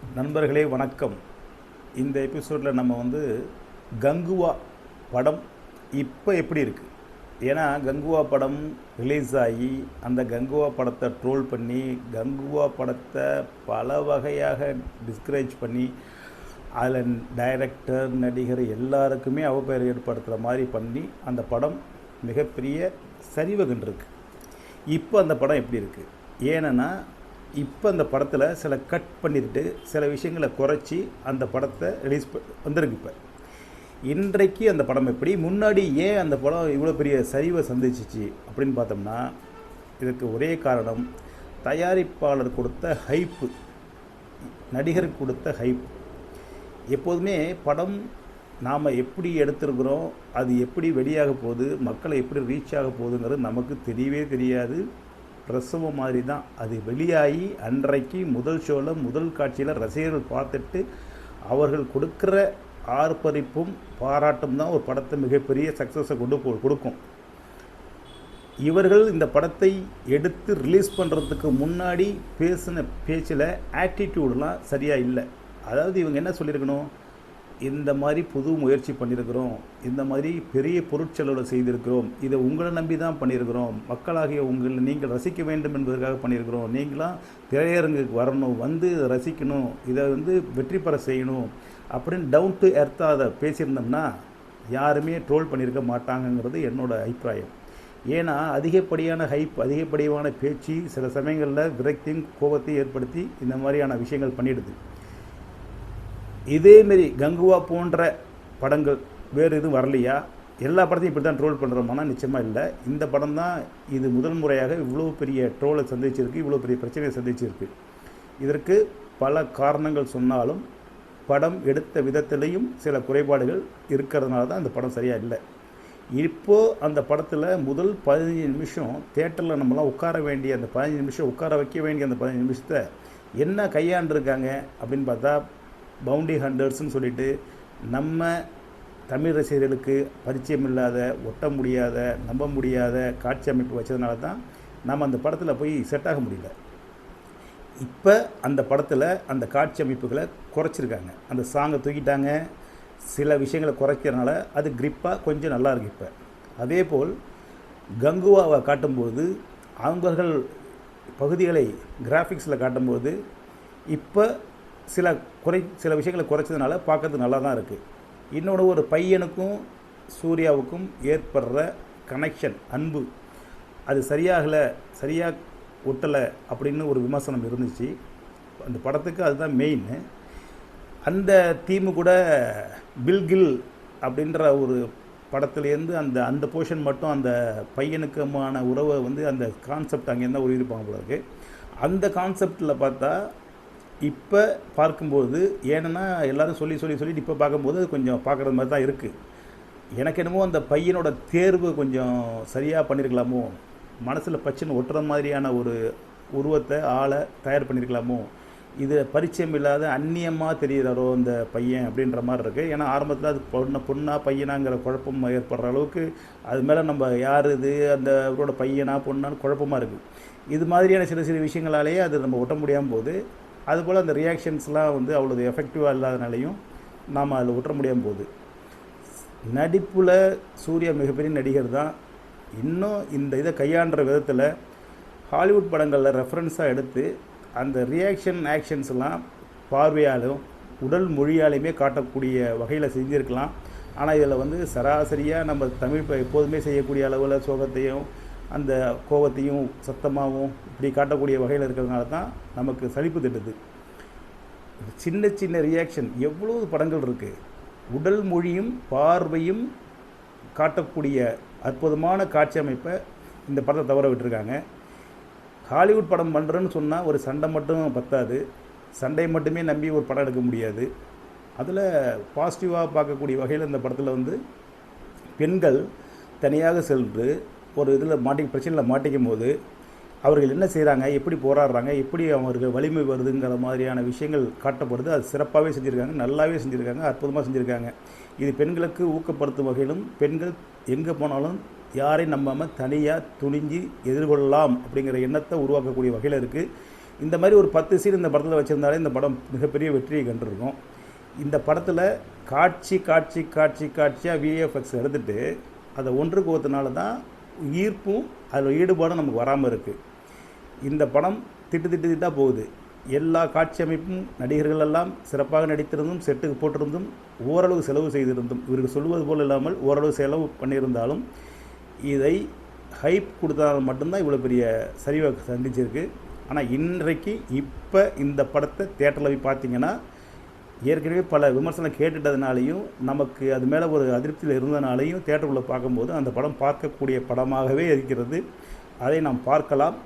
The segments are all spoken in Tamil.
நண்பர்களே வணக்கம். இந்த எபிசோடில் நம்ம கங்குவா படம் இப்போ எப்படி இருக்குது. ஏன்னா கங்குவா படம் ரிலீஸ் ஆகி அந்த கங்குவா படத்தை ட்ரோல் பண்ணி கங்குவா படத்தை பல வகையாக டிஸ்கரேஜ் பண்ணி அதில் டைரக்டர் நடிகர் எல்லாருக்குமே அவப்பெயர் ஏற்படுத்துகிற மாதிரி பண்ணி அந்த படம் மிகப்பெரிய சரிவு கண்டிருக்கு. இப்போ அந்த படம் எப்படி இருக்குது? ஏன்னா இப்போ அந்த படத்தில் சில கட் பண்ணிட்டு சில விஷயங்களை குறைச்சி அந்த படத்தை ரிலீஸ் வந்திருக்கு. இப்போ இன்றைக்கு அந்த படம் எப்படி, முன்னாடி ஏன் அந்த படம் இவ்வளோ பெரிய சரிவை சந்திச்சிச்சு அப்படின்னு பார்த்தோம்னா, இதுக்கு ஒரே காரணம் தயாரிப்பாளர் கொடுத்த ஹைப்பு, நடிகர் கொடுத்த ஹைப். எப்போதுமே படம் நாம் எப்படி எடுத்துருக்குறோம், அது எப்படி வெளியாக போகுது, மக்களை எப்படி ரீச் ஆக போகுதுங்கிறது நமக்கு தெரியவே தெரியாது. பிரசவம் மாதிரி தான் அது வெளியாகி அன்றைக்கு முதல் ஷோவில் முதல் காட்சியில் ரசிகர்கள் பார்த்துட்டு அவர்கள் கொடுக்குற ஆர்ப்பரிப்பும் பாராட்டும் தான் ஒரு படத்தை மிகப்பெரிய சக்ஸஸை கொடுக்கும். இவர்கள் இந்த படத்தை எடுத்து ரிலீஸ் பண்ணுறதுக்கு முன்னாடி பேசின பேச்சில் ஆட்டிடியூடெலாம் சரியாக இல்லை. அதாவது இவங்க என்ன சொல்லியிருக்கணும், இந்த மாதிரி புது முயற்சி பண்ணியிருக்கிறோம், இந்த மாதிரி பெரிய பொருட்செலவு செய்திருக்கிறோம், இதை உங்களை நம்பி தான் பண்ணியிருக்கிறோம், மக்களாகிய உங்களை நீங்கள் ரசிக்க வேண்டும் என்பதற்காக பண்ணியிருக்கிறோம், நீங்களாம் திரையரங்குக்கு வரணும், வந்து ரசிக்கணும், இதை வெற்றி பெற செய்யணும் அப்படின்னு டவுன் டு எர்த்தாக அதை பேசியிருந்தோம்னா யாருமே ட்ரோல் பண்ணியிருக்க மாட்டாங்கங்கிறது என்னோடய அபிப்பிராயம். ஏன்னா அதிகப்படியான ஹைப், அதிகப்படியான பேச்சு சில சமயங்களில் விரக்தியும் கோபத்தையும் ஏற்படுத்தி இந்த மாதிரியான விஷயங்கள் பண்ணிடுது. இதேமாரி கங்குவா போன்ற படங்கள் வேறு எதுவும் வரலையா? எல்லா படத்தையும் இப்படி தான் ட்ரோல் பண்ணுறோம்னா நிச்சயமாக இல்லை. இந்த படம் தான் இது முதல் முறையாக இவ்வளோ பெரிய ட்ரோலை சந்திச்சிருக்கு, இவ்வளோ பெரிய பிரச்சனையை சந்திச்சிருக்கு. இதற்கு பல காரணங்கள் சொன்னாலும் படம் எடுத்த விதத்திலையும் சில குறைபாடுகள் இருக்கிறதுனால தான் அந்த படம் சரியாக இல்லை. இப்போது அந்த படத்தில் முதல் 15 நிமிஷம் தேட்டரில் நம்மளாம் உட்கார வேண்டிய அந்த 15 நிமிஷம் உட்கார வைக்க வேண்டிய அந்த 15 நிமிஷத்தை என்ன கையாண்டிருக்காங்க அப்படின்னு பார்த்தா, பவுண்டி ஹண்டர்ஸ்ன்னு சொல்லிட்டு நம்ம தமிழ் ரசிகர்களுக்கு பரிச்சயம் இல்லாத, ஒட்ட முடியாத, நம்ப முடியாத காட்சி அமைப்பு வச்சதுனால தான் நம்ம அந்த படத்தில் போய் செட் ஆக முடியல. இப்போ அந்த படத்தில் அந்த காட்சி அமைப்புகளை குறைச்சிருக்காங்க, அந்த சாங்கை தூக்கிட்டாங்க, சில விஷயங்களை குறைக்கிறதுனால அது கிரிப்பாக கொஞ்சம் நல்லா இருக்கு. இப்போ அதே போல் கங்குவாவை காட்டும்போது அவங்கள் பகுதிகளை கிராஃபிக்ஸில் காட்டும்போது இப்போ சில விஷயங்களை குறைச்சதுனால பார்க்கறது நல்லா தான் இருக்குது. இன்னொன்று, ஒரு பையனுக்கும் சூர்யாவுக்கும் ஏற்படுற கனெக்ஷன், அன்பு, அது சரியாக ஒட்டலை அப்படின்னு ஒரு விமர்சனம் இருந்துச்சு. அந்த படத்துக்கு அதுதான் மெயின். அந்த தீமு கூட பில்கில் அப்படின்ற ஒரு படத்துலேருந்து அந்த போர்ஷன் மட்டும் அந்த பையனுக்குமான உறவை அந்த கான்செப்ட் அங்கேருந்து உருவிருப்பாங்க போல இருக்குது. அந்த கான்செப்டில் பார்த்தா இப்போ பார்க்கும்போது, ஏன்னா எல்லோரும் சொல்லி இப்போ பார்க்கும்போது அது கொஞ்சம் பார்க்குறது மாதிரி தான் இருக்குது. எனக்கு என்னமோ அந்த பையனோட தேர்வு கொஞ்சம் சரியாக பண்ணியிருக்கலாமோ, மனசில் பச்சுன்னு ஒட்டுற மாதிரியான ஒரு உருவத்தை ஆளை தயார் பண்ணியிருக்கலாமோ, இது பரிச்சயம் இல்லாத அந்நியமாக தெரிகிறாரோ அந்த பையன் அப்படின்ற மாதிரி இருக்குது. ஏன்னா ஆரம்பத்தில் அது பொண்ணா பையனாங்கிற குழப்பம் ஏற்படுற அளவுக்கு அது மேலே நம்ம யார் இது, அந்த அவரோட பையனா பொண்ணான்னு குழப்பமாக இருக்குது. இது மாதிரியான சில விஷயங்களாலேயே அது நம்ம ஒட்ட முடியாமல் போகுது. அதுபோல் அந்த ரியாக்ஷன்ஸ்லாம் அவ்வளோ எஃபெக்டிவாக இல்லாதனாலையும் நாம் அதில் ஒட்ட முடியாமல் போகுது. நடிப்பில் சூர்யா மிகப்பெரிய நடிகர் தான். இன்னும் இந்த இதை கையாண்ட விதத்தில் ஹாலிவுட் படங்களில் ரெஃபரன்ஸாக எடுத்து அந்த ரியாக்ஷன் ஆக்ஷன்ஸ்லாம் பார்வையாலும் உடல் மொழியாலையுமே காட்டக்கூடிய வகையில் செஞ்சுருக்கலாம். ஆனால் இதில் சராசரியாக நம்ம தமிழ் எப்போதுமே செய்யக்கூடிய அளவில் சோகத்தையும் அந்த கோபத்தையும் சத்தமாகவும் இப்படி காட்டக்கூடிய வகையில் இருக்கிறதுனால தான் நமக்கு சலிப்பு தட்டுது. சின்ன ரியாக்ஷன் எவ்வளோ படங்கள் இருக்குது, உடல் மொழியும் பார்வையும் காட்டக்கூடிய அற்புதமான காட்சி அமைப்பை இந்த படத்தை தவற விட்டுருக்காங்க. ஹாலிவுட் படம் பண்ணுறேன்னு சொன்னால் ஒரு சண்டை மட்டும் பத்தாது, சண்டையை மட்டுமே நம்பி ஒரு படம் எடுக்க முடியாது. அதில் பாசிட்டிவாக பார்க்கக்கூடிய வகையில் இந்த படத்தில் பெண்கள் தனியாக சென்று ஒரு இதில் பிரச்சனையில் மாட்டிக்கும் போது அவர்கள் என்ன செய்கிறாங்க, எப்படி போராடுறாங்க, எப்படி அவங்களுக்கு வலிமை வருதுங்கிற மாதிரியான விஷயங்கள் காட்டப்படுது. அது சிறப்பாகவே செஞ்சுருக்காங்க, நல்லாவே செஞ்சுருக்காங்க, அற்புதமாக செஞ்சுருக்காங்க. இது பெண்களுக்கு ஊக்கப்படுத்தும் வகையிலும் பெண்கள் எங்கே போனாலும் யாரையும் நம்பாமல் தனியாக துணிஞ்சு எதிர்கொள்ளலாம் அப்படிங்கிற எண்ணத்தை உருவாக்கக்கூடிய வகையில் இருக்குது. இந்த மாதிரி ஒரு 10 சீன் இந்த படத்தில் வச்சுருந்தாலே இந்த படம் மிகப்பெரிய வெற்றியை கண்டிருக்கும். இந்த படத்தில் காட்சியாக விஎஃப்எக்ஸ் எடுத்துகிட்டு அதை ஒன்றுக்கு ஒருத்தனால தான் ஈர்ப்பும் அதில் ஈடுபாடும் நமக்கு வராமல் இருக்குது. இந்த படம் திட்டாக போகுது. எல்லா காட்சி அமைப்பும் நடிகர்கள் எல்லாம் சிறப்பாக நடித்திருந்தும், செட்டுக்கு போட்டிருந்தும், ஓரளவு செலவு செய்திருந்தும், இவருக்கு சொல்வது போல் இல்லாமல் ஓரளவு செலவு பண்ணியிருந்தாலும் இதை ஹைப் கொடுத்தால் மட்டும்தான் இவ்வளோ பெரிய சரிவை சந்திச்சிருக்கு. ஆனால் இன்றைக்கு இப்போ இந்த படத்தை தேட்டரில் போய் பார்த்தீங்கன்னா, ஏற்கனவே பல விமர்சனம் கேட்டுட்டதுனாலையும் நமக்கு அது மேலே ஒரு அதிருப்தியில் இருந்ததுனாலையும் தேட்டருக்குள்ளே பார்க்கும்போது அந்த படம் பார்க்கக்கூடிய படமாகவே இருக்கிறது. அதை நாம் பார்க்கலாம்.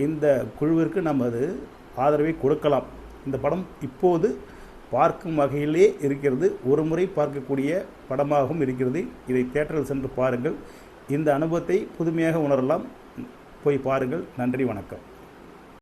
இந்த குழுவிற்கு நம்ம அது ஆதரவை கொடுக்கலாம். இந்த படம் இப்போது பார்க்கும் வகையிலே இருக்கிறது. ஒரு முறை பார்க்கக்கூடிய படமாகவும் இருக்கிறது. இதை தேட்டரில் சென்று பாருங்கள். இந்த அனுபவத்தை புதுமையாக உணரலாம். போய் பாருங்கள். நன்றி, வணக்கம்.